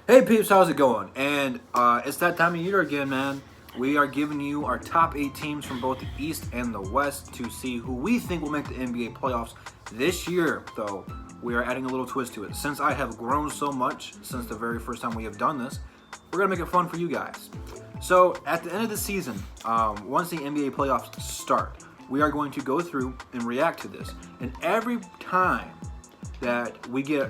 Hey peeps, how's it going? And it's that time of year again, man. We are giving you our top 8 teams from both the East and the West to see who we think will make the NBA playoffs this year. Though we are adding a little twist to it. Since I have grown so much since the very first time we have done this, we're gonna make it fun for you guys. So at the end of the season, once the NBA playoffs start, we are going to go through and react to this. And every time that we get,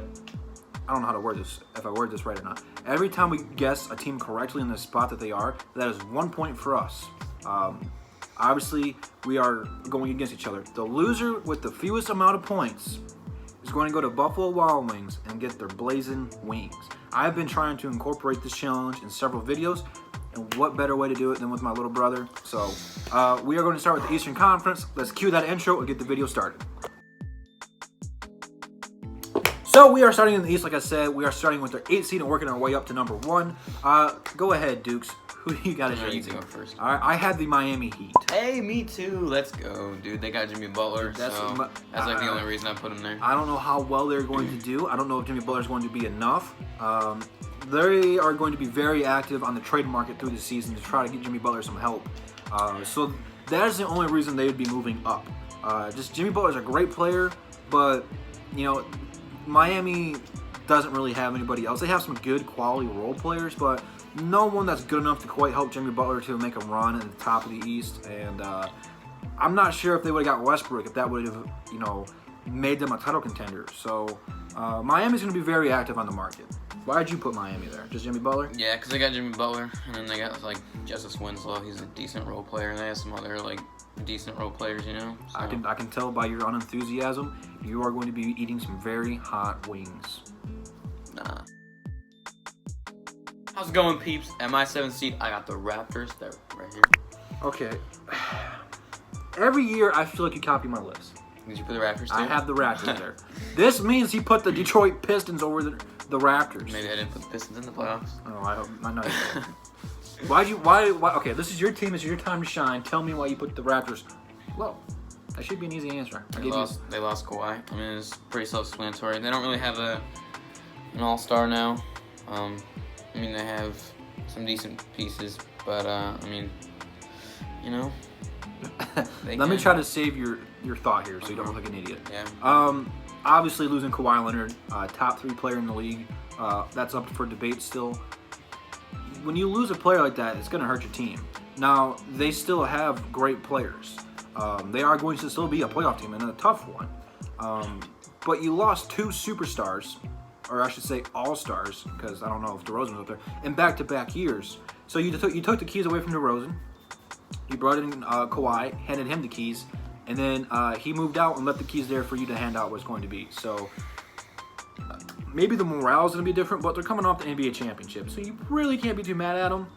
I don't know how to word this, if I word this right or not. Every time we guess a team correctly in the spot that they are, that is 1 point for us. Obviously, we are going against each other. The loser with the fewest amount of points is going to go to Buffalo Wild Wings and get their blazing wings. I've been trying to incorporate this challenge in several videos, and what better way to do it than with my little brother? So, we are going to start with the Eastern Conference. Let's cue that intro and get the video started. So we are starting in the East, like I said. We are starting with their 8th seed and working our way up to number 1. Go ahead, Dukes. Who do you got as your 8th seed? Go first. All right, I had the Miami Heat. Hey, me too. Let's go, dude. They got Jimmy Butler, that's like the only reason I put him there. I don't know how well they're going to do. I don't know if Jimmy Butler is going to be enough. They are going to be very active on the trade market through the season to try to get Jimmy Butler some help. So that is the only reason they would be moving up. Just Jimmy Butler's a great player, but you know, Miami doesn't really have anybody else. They have some good quality role players, but no one that's good enough to quite help Jimmy Butler to make a run at the top of the East. And I'm not sure if they would have got Westbrook, if that would have, made them a title contender. So Miami's going to be very active on the market. Why did you put Miami there? Just Jimmy Butler? Yeah, because they got Jimmy Butler, and then they got like Justice Winslow. He's a decent role player, and they have some other decent role players, So. I can tell by your unenthusiasm, you are going to be eating some very hot wings. Nah. How's it going, peeps? At my 7th seed, I got the Raptors. They're right here. Okay. Every year, I feel like you copy my list. Did you put the Raptors too? I have the Raptors there. This means he put the Detroit Pistons over the Raptors. Maybe I didn't put the Pistons in the playoffs. Oh, I know you did. Why? Okay, this is your team. This is your time to shine. Tell me why you put the Raptors low. That should be an easy answer. They lost Kawhi. I mean, it's pretty self-explanatory. They don't really have an all-star now. They have some decent pieces, but Let me try to save your thought here so you don't look like an idiot. Yeah. Obviously, losing Kawhi Leonard, top 3 player in the league, that's up for debate still. When you lose a player like that, it's going to hurt your team. Now, they still have great players. They are going to still be a playoff team and a tough one. But you lost 2 superstars, or I should say all-stars, because I don't know if DeRozan was up there, in back-to-back years. So you took the keys away from DeRozan. You brought in Kawhi, handed him the keys, and then he moved out and left the keys there for you to hand out what's going to be. So maybe the morale is going to be different, but they're coming off the NBA championship, so you really can't be too mad at them.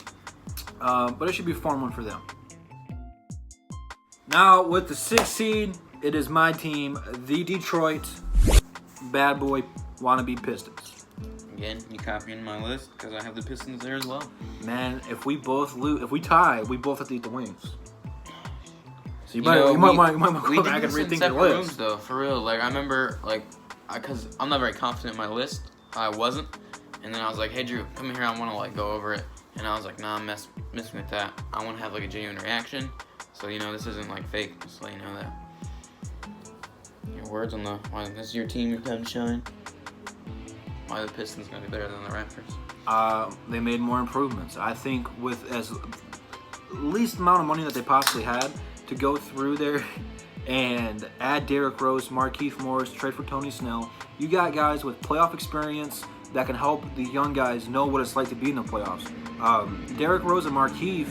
But it should be a fun one for them. Now, with the 6th seed, it is my team, the Detroit bad boy wannabe Pistons. Again, you copying my list because I have the Pistons there as well. Man, if we tie, we both have to eat the wings. So you might go back and rethink your list. Rooms, though, for real. I remember, because I'm not very confident in my list. I wasn't. And then I was like, hey, Drew, come in here. I want to, go over it. And I was like, nah, I'm messing with that. I want to have, a genuine reaction. So, this isn't, fake. Just let you know that. Your words on why this is your team, your time to shine. Why are the Pistons going to be better than the Raptors? They made more improvements. I think with as least amount of money that they possibly had to go through there and add Derrick Rose, Markieff Morris, trade for Tony Snell. You got guys with playoff experience that can help the young guys know what it's like to be in the playoffs. Derrick Rose and Markieff,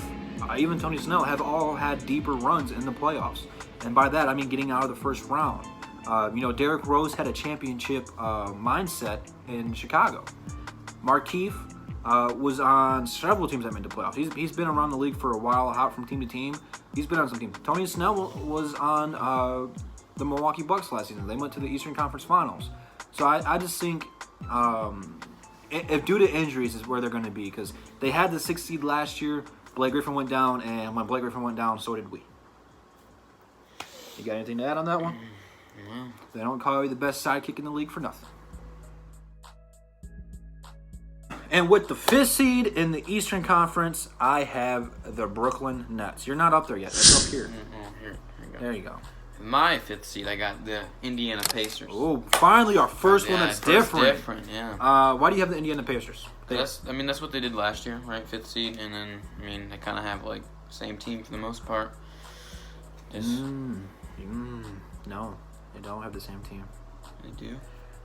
even Tony Snell, have all had deeper runs in the playoffs. And by that, I mean getting out of the first round. Derrick Rose had a championship mindset in Chicago. Markieff was on several teams that made the playoffs. He's been around the league for a while, hot from team to team. He's been on some teams. Tony Snell was on the Milwaukee Bucks last season. They went to the Eastern Conference Finals. So I just think if due to injuries is where they're going to be, because they had the 6th seed last year. Blake Griffin went down, and when Blake Griffin went down, so did we. You got anything to add on that one? No. They don't call you the best sidekick in the league for nothing. And with the 5th seed in the Eastern Conference, I have the Brooklyn Nets. You're not up there yet. It's up here. Here you go. There you go. My 5th seed, I got the Indiana Pacers. Oh, finally our first one that's different. Different, yeah. Why do you have the Indiana Pacers? That's what they did last year, right? 5th seed, and then they kind of have like same team for the most part. No, they don't have the same team. They do.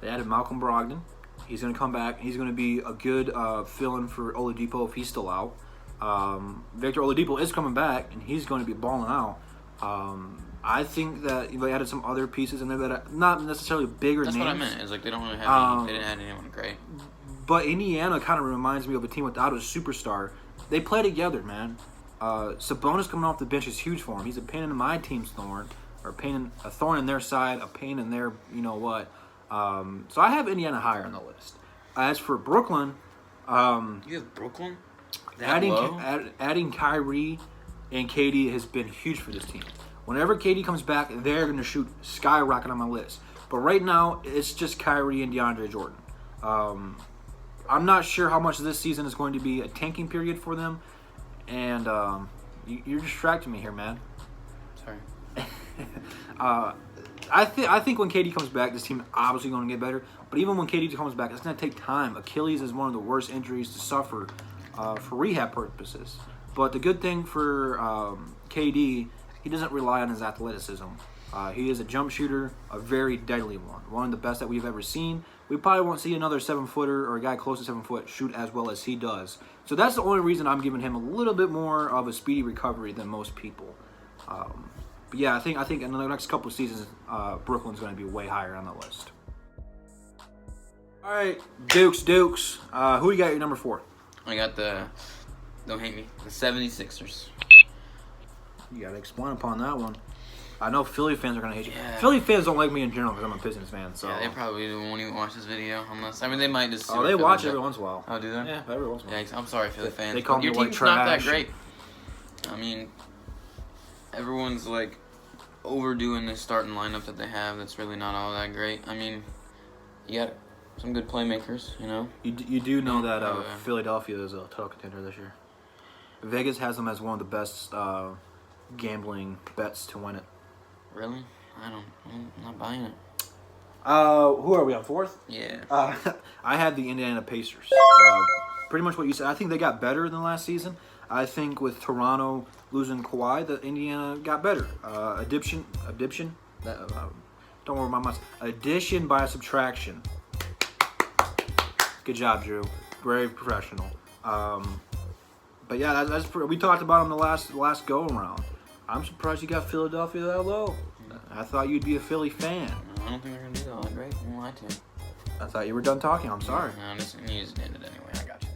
They added Malcolm Brogdon. He's going to come back. He's going to be a good fill-in for Oladipo if he's still out. Victor Oladipo is coming back, and he's going to be balling out. I think that they added some other pieces in there that are not necessarily bigger names. That's what I meant. It's like they don't really have they didn't add anyone great. But Indiana kind of reminds me of a team without a superstar. They play together, man. Sabonis coming off the bench is huge for him. He's a pain in my team's thorn, or a thorn in their side, a pain in their you-know-what. So I have Indiana higher on the list. As for Brooklyn, you have Brooklyn? Adding Kyrie and KD has been huge for this team. Whenever KD comes back, they're going to shoot skyrocket on my list. But right now, it's just Kyrie and DeAndre Jordan. I'm not sure how much this season is going to be a tanking period for them. And you're distracting me here, man. Sorry. I think when KD comes back, this team is obviously going to get better. But even when KD comes back, it's going to take time. Achilles is one of the worst injuries to suffer for rehab purposes. But the good thing for KD, he doesn't rely on his athleticism. He is a jump shooter, a very deadly one of the best that we've ever seen. We probably won't see another 7-footer or a guy close to 7 foot shoot as well as he does. So that's the only reason I'm giving him a little bit more of a speedy recovery than most people. But yeah, I think in the next couple of seasons, Brooklyn's going to be way higher on the list. All right, Dukes. Who you got your number 4? I got don't hate me, the 76ers. You got to explain upon that one. I know Philly fans are going to hate you. Yeah. Philly fans don't like me in general because I'm a Pistons fan. So. Yeah, they probably won't even watch this video unless... they might just... Oh, they watch every once in a while. Oh, do they? Yeah, every once in a while. Yeah, I'm sorry, Philly fans. They call me your white team's trash. not that great. Everyone's like overdoing this starting lineup that they have that's really not all that great. You got some good playmakers, you know? You do know that Philadelphia is a title contender this year. Vegas has them as one of the best gambling bets to win it. Really? I'm not buying it. Who are we on, 4th? Yeah. I had the Indiana Pacers. Pretty much what you said. I think they got better than last season. I think with Toronto losing Kawhi, that Indiana got better. Addition by subtraction. Good job, Drew. Very professional. But yeah, we talked about him the last go around. I'm surprised you got Philadelphia that low. I thought you'd be a Philly fan. No, I don't think they're gonna do that all that great. I won't lie to you. I thought you were done talking. I'm sorry. No, you just ended anyway. I got you.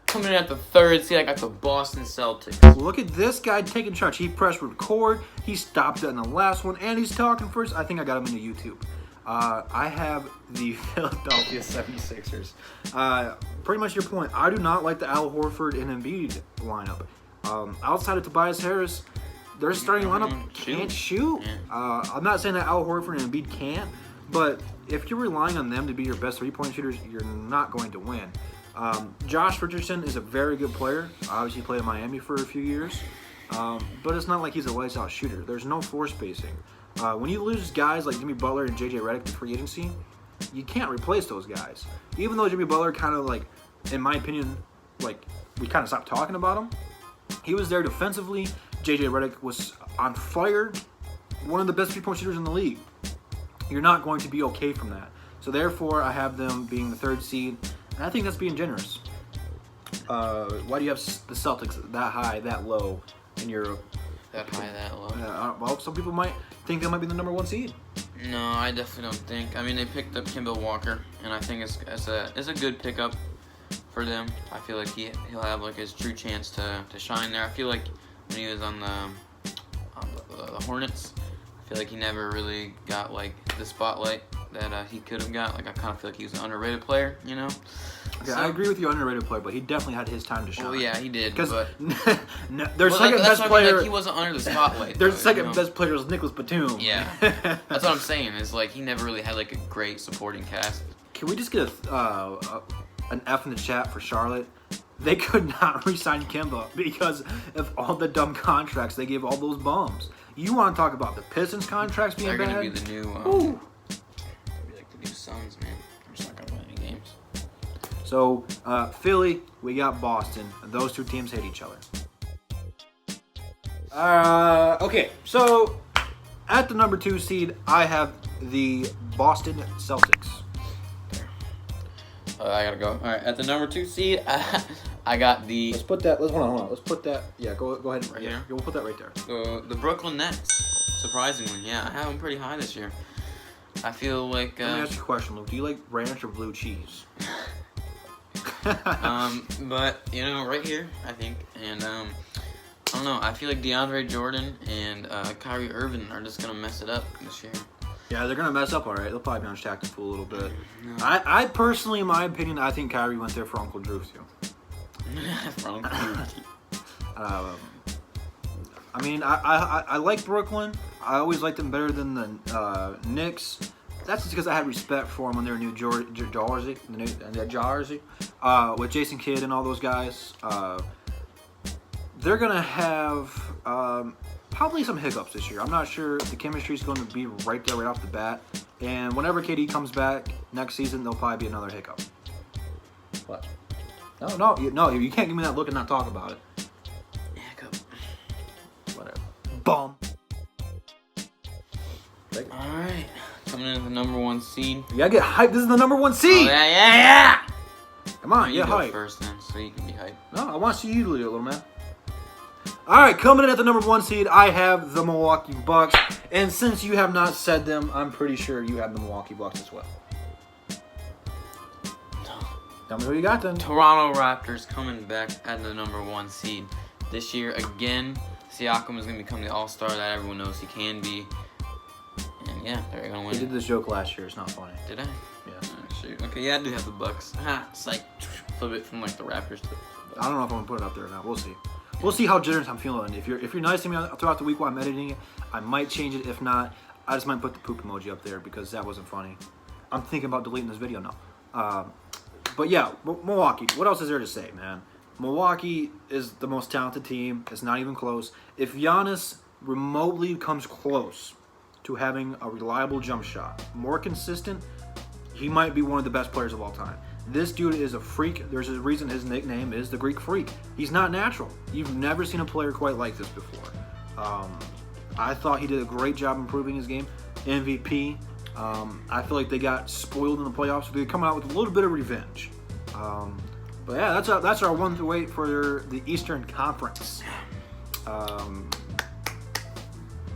Coming in at the 3rd seed, I got the Boston Celtics. Look at this guy taking charge. He pressed record. He stopped it in the last one, and he's talking first. I think I got him into YouTube. I have the Philadelphia 76ers. Pretty much your point. I do not like the Al Horford and Embiid lineup. Outside of Tobias Harris, their starting lineup can't shoot. Yeah. I'm not saying that Al Horford and Embiid can't, but if you're relying on them to be your best three-point shooters, you're not going to win. Josh Richardson is a very good player. Obviously, he played in Miami for a few years, but it's not like he's a lights-out shooter. There's no floor spacing. When you lose guys like Jimmy Butler and J.J. Redick to free agency, you can't replace those guys. Even though Jimmy Butler kind of like, in my opinion, like we kind of stopped talking about him. He was there defensively. J.J. Redick was on fire. One of the best three-point shooters in the league. You're not going to be okay from that. So therefore, I have them being the 3rd seed. And I think that's being generous. Why do you have the Celtics that high, that low in your... That high, that low? Well, some people might think they might be the number 1 seed. No, I definitely don't think. They picked up Kemba Walker, and I think it's a good pickup for them. I feel like he'll have like his true chance to shine there. I feel like when he was on the Hornets, I feel like he never really got like the spotlight that he could have got. Like I kind of feel like he was an underrated player, you know. Okay, I agree with you, underrated player, but he definitely had his time to shine. Well, yeah, he did. Because but their second best player, he wasn't under the spotlight. Their second best player was Nicholas Batum. Yeah, that's what I'm saying. Is like he never really had like a great supporting cast. Can we just get an F in the chat for Charlotte. They could not re-sign Kemba because of all the dumb contracts they gave all those bums. You want to talk about the Pistons contracts being They're bad? gonna be the new, like the new Suns, man. They're just not gonna win any games. So Philly, we got Boston. Those two teams hate each other. Okay, so at the number 2 seed, I have the Boston Celtics. I gotta go. All right, at the number 2 seed, I got the Let's put that. Hold on. Let's put that. Yeah, go ahead. Right here? We'll put that right there. the Brooklyn Nets. Surprisingly, yeah, I have them pretty high this year. I feel like. Let me ask you a question, Luke. Do you like ranch or blue cheese? But right here, I think, and I don't know. I feel like DeAndre Jordan and Kyrie Irving are just gonna mess it up this year. Yeah, they're gonna mess up. All right, they'll probably be on Shaq and Fool a little bit. No. I personally, in my opinion, I think Kyrie went there for Uncle Drew too. For Uncle Drew. I mean, I like Brooklyn. I always liked them better than the Knicks. That's just because I had respect for them on their new jersey, with Jason Kidd and all those guys. They're gonna have probably some hiccups this year. I'm not sure if the chemistry is going to be right there right off the bat. And whenever KD comes back next season, there'll probably be another hiccup. What? No, you can't give me that look and not talk about it. Hiccup. Whatever. Bum. All right, coming in at the number 1 seed. You gotta get hyped. This is the number 1 seed. Oh, yeah. Come on, You get go hyped. first, then, so you can be hyped. No, I want to see you do it, little man. All right, coming in at the number 1 seed, I have the Milwaukee Bucks. And since you have not said them, I'm pretty sure you have the Milwaukee Bucks as well. Tell me who you got then. Toronto Raptors coming back at the number 1 seed. This year, again, Siakam is going to become the all-star that everyone knows he can be. And yeah, they're going to win. We did this joke last year. It's not funny. Did I? Yeah. Oh, shoot. Okay, yeah, I do have the Bucks. It's like flip it from like the Raptors to the Bucks. I don't know if I'm going to put it up there or not. We'll see. We'll see how generous I'm feeling. If you're nice to me throughout the week while I'm editing it, I might change it. If not, I just might put the poop emoji up there because that wasn't funny. I'm thinking about deleting this video now. But yeah, Milwaukee. What else is there to say, man? Milwaukee is the most talented team. It's not even close. If Giannis remotely comes close to having a reliable jump shot, more consistent, he might be one of the best players of all time. This dude is a freak. There's a reason his nickname is the Greek Freak. He's not natural. You've never seen a player quite like this before. I thought he did a great job improving his game. MVP. I feel like they got spoiled in the playoffs. So they're coming out with a little bit of revenge. But yeah, that's our 1 through 8 for the Eastern Conference.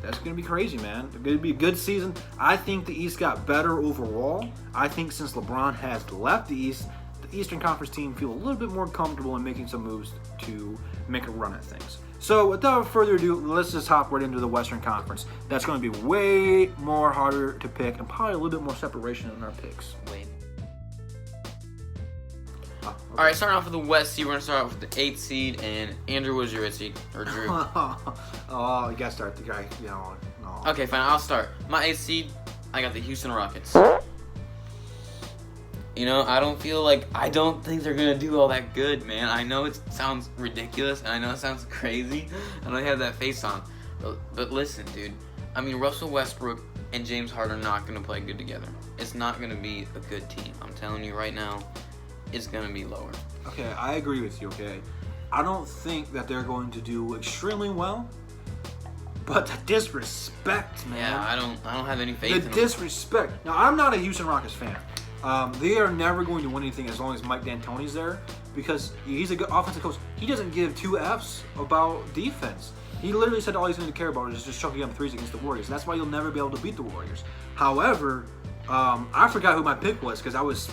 That's going to be crazy, man. It's going to be a good season. I think the East got better overall. I think since LeBron has left the East, the Eastern Conference team feel a little bit more comfortable in making some moves to make a run at things. So without further ado, let's just hop right into the Western Conference. That's going to be way more harder to pick and probably a little bit more separation in our picks. Wait. Oh, okay. All right, starting off with the West seed, we're going to start off with the 8th seed. And Andrew, was your 8th seed? Or Drew? Oh, you got to start the guy. No. Okay, fine, I'll start. My 8th seed, I got the Houston Rockets. I don't think they're going to do all that good, man. I know it sounds ridiculous, and I know it sounds crazy, and I have that face on. But listen, dude. I mean, Russell Westbrook and James Harden are not going to play good together. It's not going to be a good team. I'm telling you right now, it's going to be lower. Okay, I agree with you, okay? I don't think that they're going to do extremely well, but the disrespect, man. Yeah, I don't have any faith in them. The disrespect. Now, I'm not a Houston Rockets fan. They are never going to win anything as long as Mike D'Antoni's there because he's a good offensive coach. He doesn't give 2 Fs about defense. He literally said all he's going to care about is just chucking up threes against the Warriors. That's why you'll never be able to beat the Warriors. However, I forgot who my pick was because I was...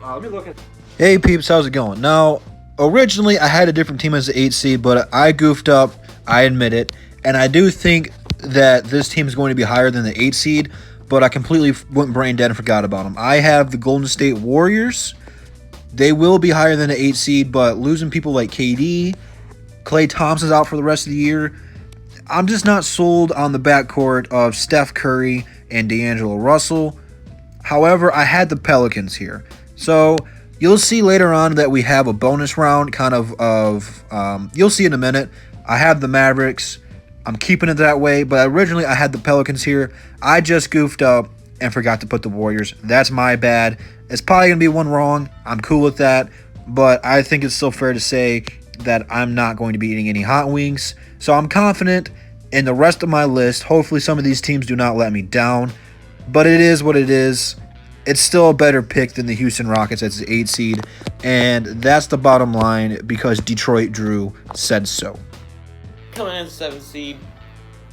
let me look at... Hey, peeps. How's it going? Now, originally, I had a different team as the 8th seed, but I goofed up. I admit it. And I do think that this team is going to be higher than the 8th seed, but I completely went brain dead and forgot about them. I have the Golden State Warriors. They will be higher than the 8th seed, but losing people like KD, Klay Thompson's out for the rest of the year. I'm just not sold on the backcourt of Steph Curry and D'Angelo Russell. However, I had the Pelicans here. So You'll see later on that we have a bonus round you'll see in a minute. I have the Mavericks. I'm keeping it that way, but originally I had the Pelicans here. I just goofed up and forgot to put the Warriors. That's my bad. It's probably going to be one wrong. I'm cool with that, but I think it's still fair to say that I'm not going to be eating any hot wings. So I'm confident in the rest of my list. Hopefully some of these teams do not let me down, but it is what it is. It's still a better pick than the Houston Rockets as the 8 seed, and that's the bottom line because Detroit Drew said so. Coming in 7th seed.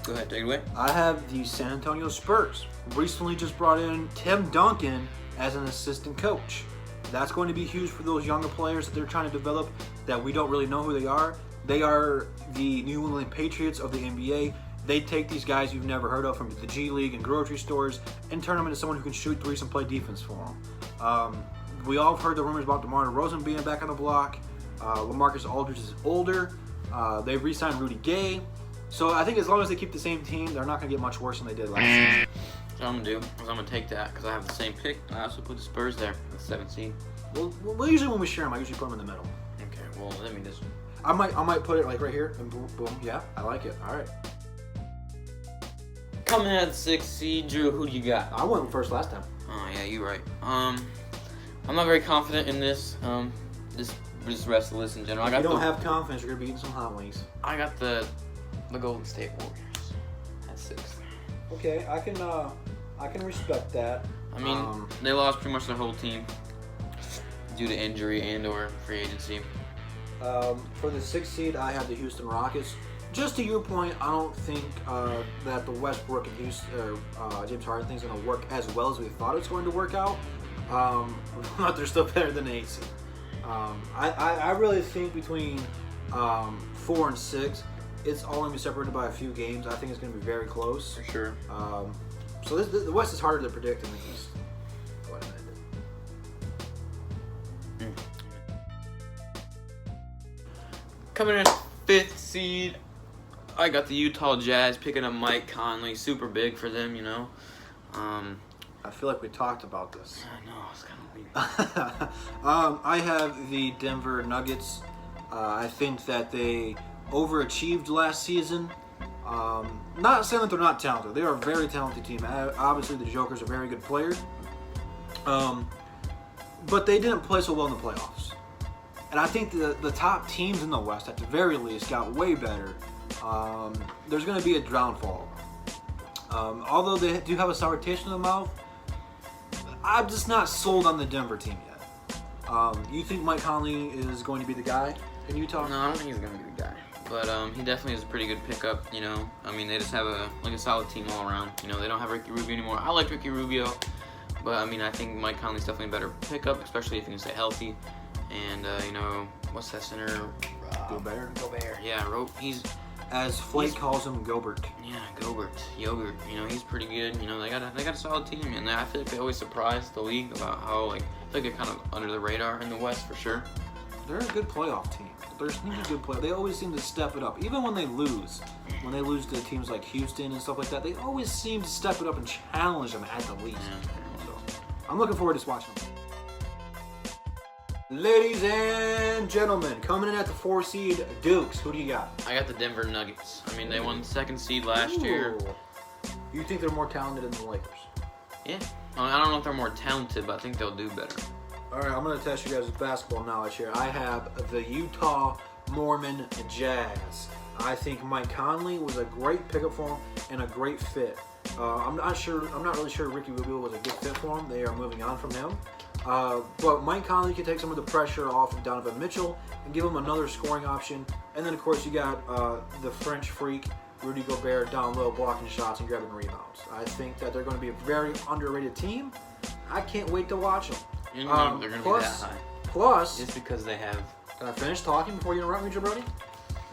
Go ahead, take it away. I have the San Antonio Spurs. Recently just brought in Tim Duncan as an assistant coach. That's going to be huge for those younger players that they're trying to develop that we don't really know who they are. They are the New England Patriots of the NBA. They take these guys you've never heard of from the G League and grocery stores and turn them into someone who can shoot threes and play defense for them. We all have heard the rumors about DeMar DeRozan being back on the block. LaMarcus Aldridge is older. They've re-signed Rudy Gay. So I think as long as they keep the same team, they're not going to get much worse than they did last season. What I'm going to do is I'm going to take that because I have the same pick. I also put the Spurs there, the 7th seed. Well, usually when we share them, I usually put them in the middle. Okay, well, let me just... I might put it like right here and boom, boom. Yeah, I like it. All right. Coming in at the 6th seed, Drew, who do you got? I went first last time. Oh, yeah, you're right. I'm not very confident in this. Just the rest of the list in general. If you don't have confidence, you're going to be eating some hot wings. I got the Golden State Warriors at 6th. Okay, I can respect that. I mean, they lost pretty much their whole team due to injury and or free agency. For the 6th seed, I have the Houston Rockets. Just to your point, I don't think that the Westbrook and James Harden thing's going to work as well as we thought it's going to work out. But they're still better than the 8 seed. I really think between 4 and 6, it's all going to be separated by a few games. I think it's going to be very close. For sure. So the West is harder to predict than the East. Go ahead and end it. Coming in 5th seed, I got the Utah Jazz picking up Mike Conley. Super big for them, you know. I feel like we talked about this. I know, it's kind of weird. I have the Denver Nuggets. I think that they overachieved last season. Not saying that they're not talented. They are a very talented team. Obviously, the Joker's a very good player. But they didn't play so well in the playoffs. And I think the top teams in the West, at the very least, got way better. There's going to be a downfall. Although they do have a sour taste in the mouth, I'm just not sold on the Denver team yet. You think Mike Conley is going to be the guy in Utah? No, I don't think he's going to be the guy. But he definitely is a pretty good pickup, you know. I mean, they just have a solid team all around. You know, they don't have Ricky Rubio anymore. I like Ricky Rubio. But, I mean, I think Mike Conley's definitely a better pickup, especially if he can stay healthy. And, you know, what's that center? Gobert. Yeah, he's... As Flake calls him, Gobert. Yeah, Yogurt. You know, he's pretty good. You know, they got a solid team, and I feel like they always surprise the league about how, like, I feel like they're kind of under the radar in the West for sure. They're a good playoff team. They're a good player. They always seem to step it up, even when they lose. When they lose to teams like Houston and stuff like that, they always seem to step it up and challenge them at the least. Yeah. So, I'm looking forward to watching them. Ladies and gentlemen, coming in at the 4 seed, Dukes. Who do you got? I got the Denver Nuggets. I mean, they won the 2nd seed last year. You think they're more talented than the Lakers? Yeah. I don't know if they're more talented, but I think they'll do better. All right, I'm going to test you guys' basketball knowledge here. I have the Utah Mormon Jazz. I think Mike Conley was a great pickup for him and a great fit. I'm not really sure Ricky Rubio was a good fit for him. They are moving on from him. But Mike Conley can take some of the pressure off of Donovan Mitchell and give him another scoring option. And then, of course, you got the French freak, Rudy Gobert, down low, blocking shots and grabbing rebounds. I think that they're going to be a very underrated team. I can't wait to watch them. You know, they're going to be that high. Plus, just because they have... Can I finish talking before you interrupt me, Jabroni?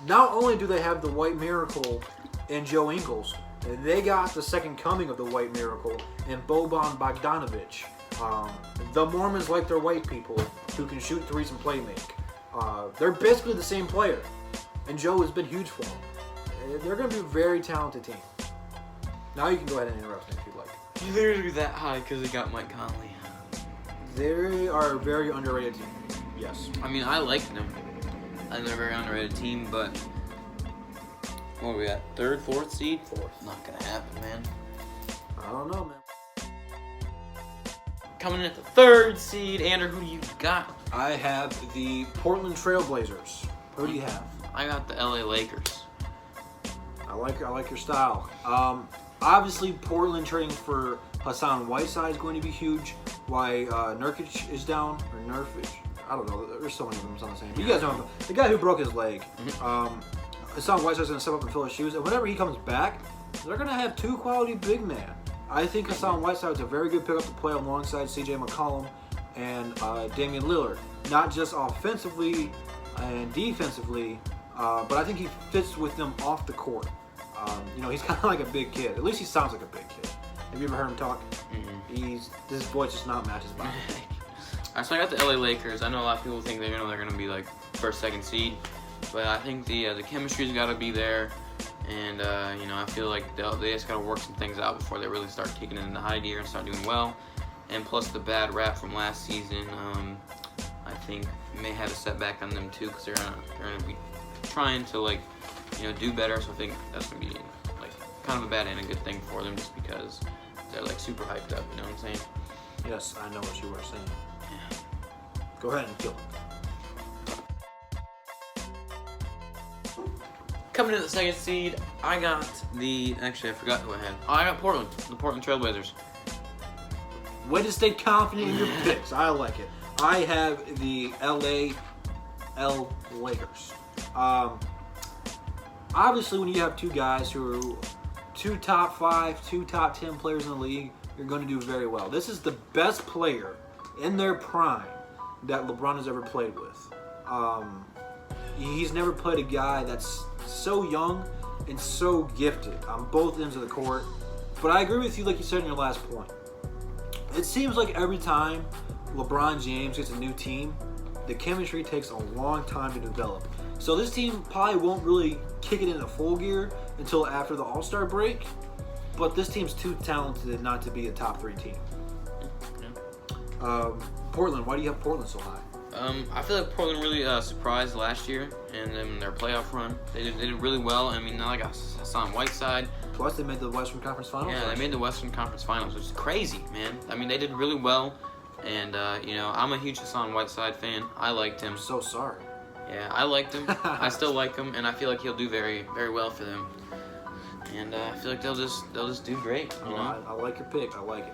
Not only do they have the White Miracle in Joe Ingles, they got the second coming of the White Miracle in Boban Bogdanovic. The Mormons like their white people who can shoot threes and play make. They're basically the same player, and Joe has been huge for them. They're going to be a very talented team. Now you can go ahead and interrupt me if you'd like. You think they're going to be that high because they got Mike Conley? They are a very underrated team. Yes. I mean, I like them. I think they're a very underrated team, but what are we at? Third, fourth seed? Fourth. Not gonna happen, man. I don't know, man. Coming in at the third seed, Andrew, who do you got? I have the Portland Trailblazers. Who do you have? I got the LA Lakers. I like your style. Obviously, Portland trading for Hassan Whiteside is going to be huge. Why Nurkic is down, or Nurkic? I don't know. There's so many of them on the same. But you guys know the guy who broke his leg. Hassan Whiteside's going to step up and fill his shoes. And whenever he comes back, they're going to have two quality big men. I think Hassan Whiteside's a very good pickup to play alongside C.J. McCollum and Damian Lillard. Not just offensively and defensively, but I think he fits with them off the court. He's kind of like a big kid. At least he sounds like a big kid. Have you ever heard him talk? His voice does not match his body. Alright, so I got the LA Lakers. I know a lot of people think they're gonna be like first, second seed, but I think the chemistry's got to be there, and I feel like they just got to work some things out before they really start kicking it into high gear and start doing well. And plus the bad rap from last season, I think may have a setback on them too, because they're gonna be trying to do better. So I think that's gonna be like kind of a bad and a good thing for them, just because they're like super hyped up. You know what I'm saying? Yes, I know what you were saying. Yeah. Go ahead and kill him. Coming in at the second seed, I got actually I forgot who I had. Oh, I got Portland, the Portland Trailblazers. Way to stay confident in your picks. I like it. I have the Lakers. Obviously, when you have two guys who are two top 5, two top 10 players in the league, you're going to do very well. This is the best player in their prime that LeBron has ever played with. He's never played a guy that's so young and so gifted on both ends of the court. But I agree with you, like you said in your last point. It seems like every time LeBron James gets a new team, the chemistry takes a long time to develop. So this team probably won't really kick it into full gear until after the All-Star break. But this team's too talented not to be a top 3 team. Portland, why do you have Portland so high? I feel like Portland really surprised last year in their playoff run. They did really well. I mean, now I got Hassan Whiteside. Plus, they made the Western Conference Finals. Yeah, they made the Western Conference Finals, which is crazy, man. I mean, they did really well. And, I'm a huge Hassan Whiteside fan. I liked him. I'm so sorry. Yeah, I liked him. I still like him, and I feel like he'll do very, very well for them. And I feel like they'll just do great. You know? I like your pick. I like it.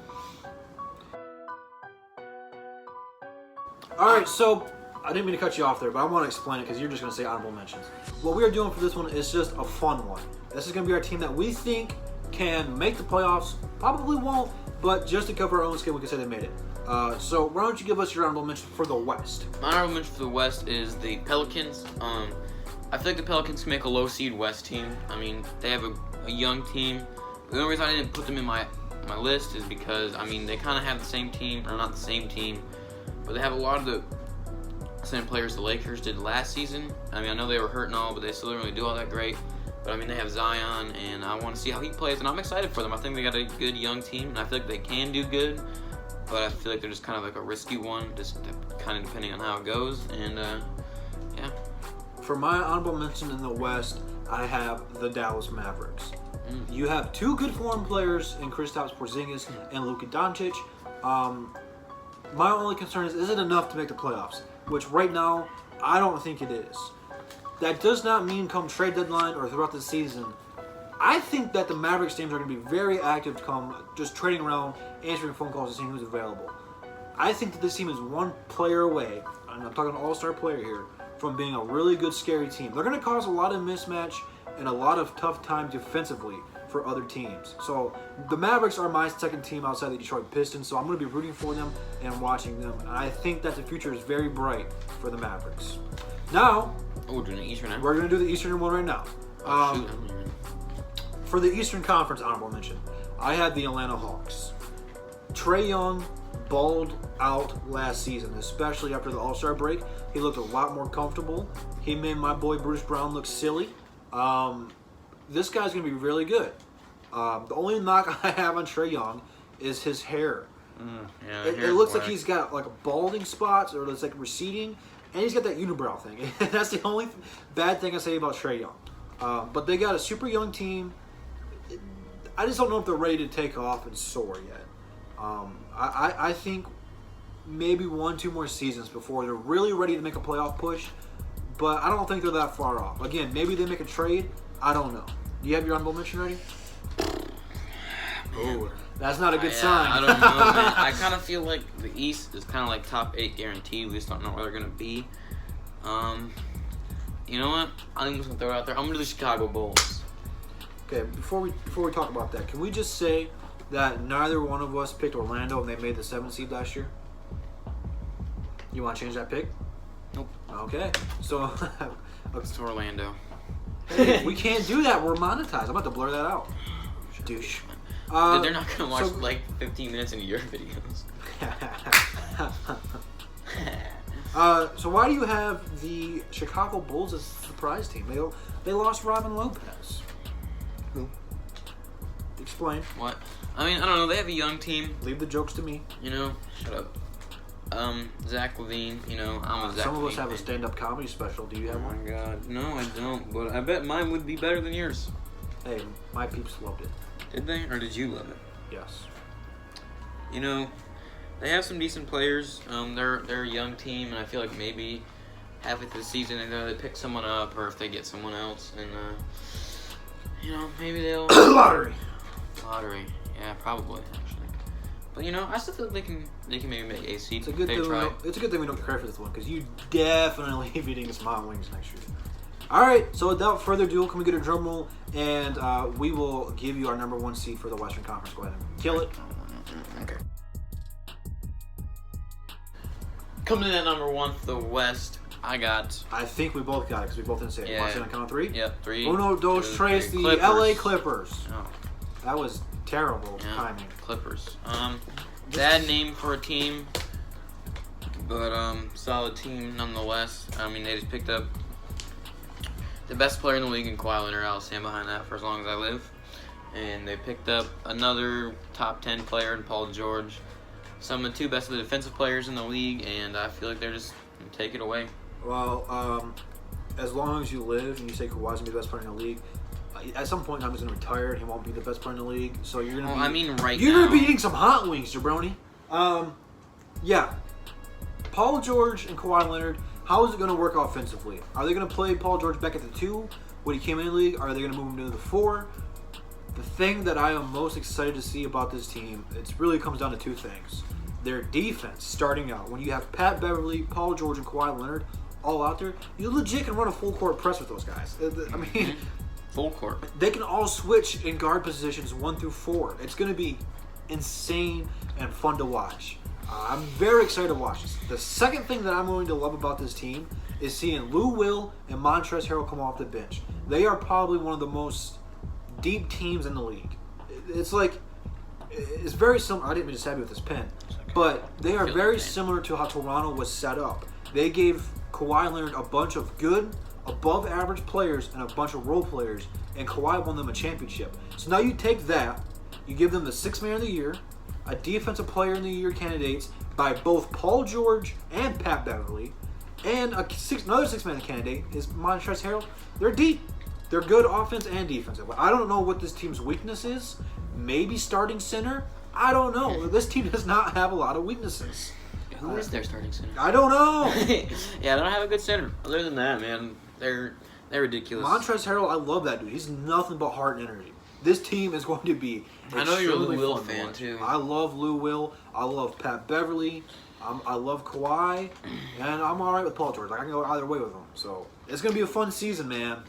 All right, so I didn't mean to cut you off there, but I want to explain it because you're just going to say honorable mentions. What we are doing for this one is just a fun one. This is going to be our team that we think can make the playoffs. Probably won't, but just to cover our own skin, we can say they made it. So why don't you give us your honorable mention for the West? My honorable mention for the West is the Pelicans. I feel like the Pelicans can make a low seed West team. I mean, they have a young team. The only reason I didn't put them in my list is because, I mean, they kind of have the same team, or not the same team, but they have a lot of the same players the Lakers did last season. I mean, I know they were hurt and all, but they still didn't really do all that great. But I mean, they have Zion, and I want to see how he plays, and I'm excited for them. I think they got a good young team, and I feel like they can do good. But I feel like they're just kind of like a risky one, just kind of depending on how it goes. And yeah. For my honorable mention in the West, I have the Dallas Mavericks. You have two good form players in Kristaps Porzingis and Luka Doncic. My only concern is it enough to make the playoffs? Which right now, I don't think it is. That does not mean come trade deadline or throughout the season. I think that the Mavericks teams are going to be very active to come just trading around, answering phone calls and seeing who's available. I think that this team is one player away, and I'm talking all-star player here, from being a really good, scary team. They're going to cause a lot of mismatch and a lot of tough time defensively for other teams. So the Mavericks are my second team outside the Detroit Pistons, so I'm going to be rooting for them and watching them. And I think that the future is very bright for the Mavericks. Now, we're doing the Eastern now? We're going to do the Eastern one right now. For the Eastern Conference honorable mention, I had the Atlanta Hawks. Trae Young balled out last season, especially after the All-Star break. He looked a lot more comfortable. He made my boy Bruce Brown look silly. This guy's going to be really good. The only knock I have on Trae Young is his hair. Yeah, It looks like he's got like a balding spots or it's like receding, and he's got that unibrow thing. That's the only bad thing I say about Trae Young. But they got a super young team. I just don't know if they're ready to take off and soar yet. I think maybe 1-2 more seasons before they're really ready to make a playoff push. But I don't think they're that far off. Again, maybe they make a trade. I don't know. Do you have your honorable mention ready? Oh, that's not a good sign. I don't know, man. I kind of feel like the East is kind of like top 8 guaranteed. We just don't know where they're going to be. You know what? I think I'm just going to throw it out there. I'm going to do the Chicago Bulls. Okay, before we talk about that, can we just say that neither one of us picked Orlando and they made the 7th seed last year? You want to change that pick? Nope. Okay. So, It's to Orlando. hey, we can't do that. We're monetized. I'm about to blur that out. Douche. They're not going to watch like 15 minutes into your videos. So why do you have the Chicago Bulls as a surprise team? They lost Robin Lopez. Who? Explain. What? I mean, I don't know. They have a young team. Leave the jokes to me. You know, shut up. Zach LaVine, you know, I'm a Zach Some of us LaVine have a fan. stand-up comedy special. Do you Oh have my one? god. No, I don't. But I bet mine would be better than yours. Hey, my peeps loved it. Did they? Or did you love it? Yes. You know, they have some decent players. They're a young team, and I feel like maybe halfway through the season they pick someone up, or if they get someone else, and you know, maybe they'll Lottery. Yeah, probably actually. But you know, I still feel like they can maybe make a seed. It's a good thing. It's a good thing we don't care for this one because you definitely be eating some hot wings next year. All right. So without further ado, can we get a drum roll and we will give you our number 1 seed for the Western Conference. Go ahead and kill it. Okay. Coming in at number 1 for the West, I think we both got it because we both didn't say it. Yeah. Want to say on count of 3? Yep, 3. Uno, dos, two, tres, three. the LA Clippers. Oh, That was terrible yeah. timing. Clippers. Bad name for a team, but solid team nonetheless. I mean, they just picked up the best player in the league in Kawhi Leonard. I'll stand behind that for as long as I live. And they picked up another top 10 player in Paul George. Some of the 2 best of the defensive players in the league, and I feel like they're just going to take it away. Well, as long as you live and you say Kawhi's going to be the best player in the league, at some point in time he's going to retire and he won't be the best player in the league. So you're going to I mean, right you're now. going to be eating some hot wings, jabroni. Yeah. Paul George and Kawhi Leonard, how is it going to work offensively? Are they going to play Paul George back at the 2 when he came in the league? Are they going to move him to the 4? The thing that I am most excited to see about this team, it really comes down to 2 things. Their defense starting out. When you have Pat Beverly, Paul George, and Kawhi Leonard all out there, you legit can run a full court press with those guys. I mean, full court. They can all switch in guard positions 1 through 4. It's going to be insane and fun to watch. I'm very excited to watch this. The second thing that I'm going to love about this team is seeing Lou Will and Montrezl Harrell come off the bench. They are probably one of the most deep teams in the league. It's very similar. I didn't mean to stab you with this pen, but they are very similar to how Toronto was set up. They gave Kawhi Leonard a bunch of good, above-average players and a bunch of role players, and Kawhi won them a championship. So now you take that, you give them the 6th Man of the Year, a Defensive Player in the Year candidates by both Paul George and Pat Beverly, and another 6th Man candidate is Montrezl Harrell. They're deep. They're good offense and defensive. I don't know what this team's weakness is. Maybe starting center. I don't know. This team does not have a lot of weaknesses. Who is their starting center? I don't know. Yeah, they don't have a good center. Other than that, man, they're ridiculous. Montrezl Harrell, I love that dude. He's nothing but heart and energy. This team is going to be. I know you're a Lou Will fun to fan watch. too. I love Lou Will. I love Pat Beverly. I love Kawhi, and I'm all right with Paul George. Like I can go either way with him. So it's going to be a fun season, man.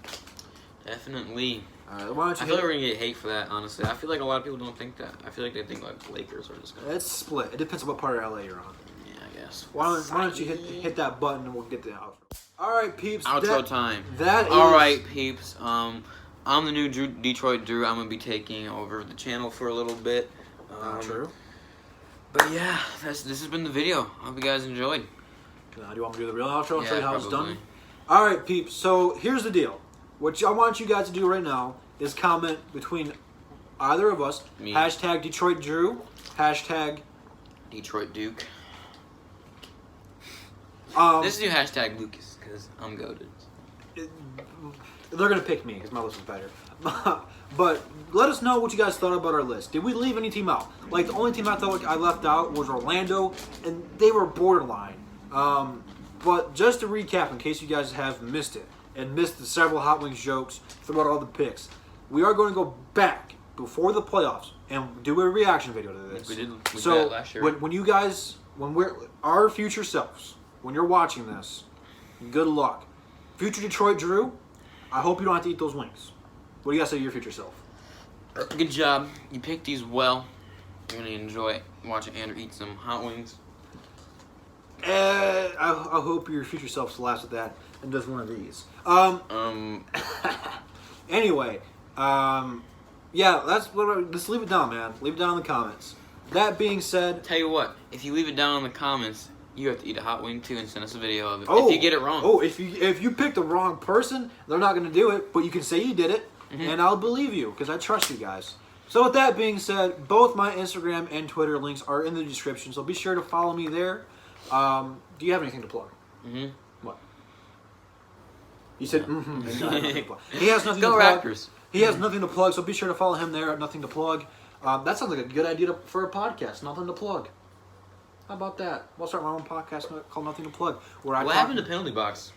Definitely. Why don't I you feel like we're gonna get hate for that. Honestly, I feel like a lot of people don't think that. I feel like they think like Lakers are just gonna. It's split. It depends on what part of LA you're on. Yeah, I guess. Why don't you hit that button and we'll get the outro. All right, peeps. Outro time. That is all right, peeps. I'm the new Detroit Drew. I'm gonna be taking over the channel for a little bit. True. But yeah, this has been the video. I hope you guys enjoyed. Do you want me to do the real outro and show you how it's probably. done? All right, peeps. So here's the deal. What I want you guys to do right now is comment between either of us. Me. Hashtag Detroit Drew. Hashtag Detroit Duke. This is new hashtag Lucas because I'm goated. They're gonna pick me because my list is better. But let us know what you guys thought about our list. Did we leave any team out? Like the only team I thought I left out was Orlando, and they were borderline. But just to recap, in case you guys have missed it and missed the several Hot Wings jokes throughout all the picks, we are going to go back before the playoffs and do a reaction video to this. We did So that last year. when you guys, when we're our future selves, when you're watching this, good luck. Future Detroit Drew, I hope you don't have to eat those wings. What do you guys say to your future self? Good job. You picked these well. You're gonna enjoy watching Andrew eat some hot wings. I hope your future self laughs at that and does one of these. Anyway, yeah, that's what. Just leave it down, man. Leave it down in the comments. That being said, Tell you what, if you leave it down in the comments, you have to eat a hot wing too and send us a video of it. oh, if you get it wrong. Oh, if you pick the wrong person, they're not going to do it. But you can say you did it, and I'll believe you because I trust you guys. So with that being said, both my Instagram and Twitter links are in the description. So be sure to follow me there. Do you have anything to plug? What? You said and you have nothing to plug. He has nothing Go to plug. Raptors. He has nothing to plug, so be sure to follow him there at Nothing to Plug. That sounds like a good idea for a podcast, Nothing to Plug. How about that? We'll start my own podcast called Nothing to Plug. Where What happened to Penalty Box?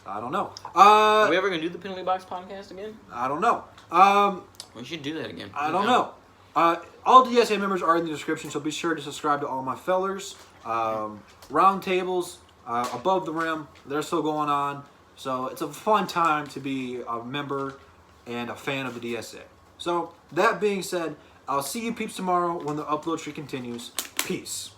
I don't know. Are we ever going to do the Penalty Box podcast again? I don't know. We should do that again. I don't know. All DSA members are in the description, so be sure to subscribe to all my fellers. Round tables, above the rim, they're still going on. So it's a fun time to be a member and a fan of the DSA. So that being said, I'll see you peeps tomorrow when the upload streak continues. Peace.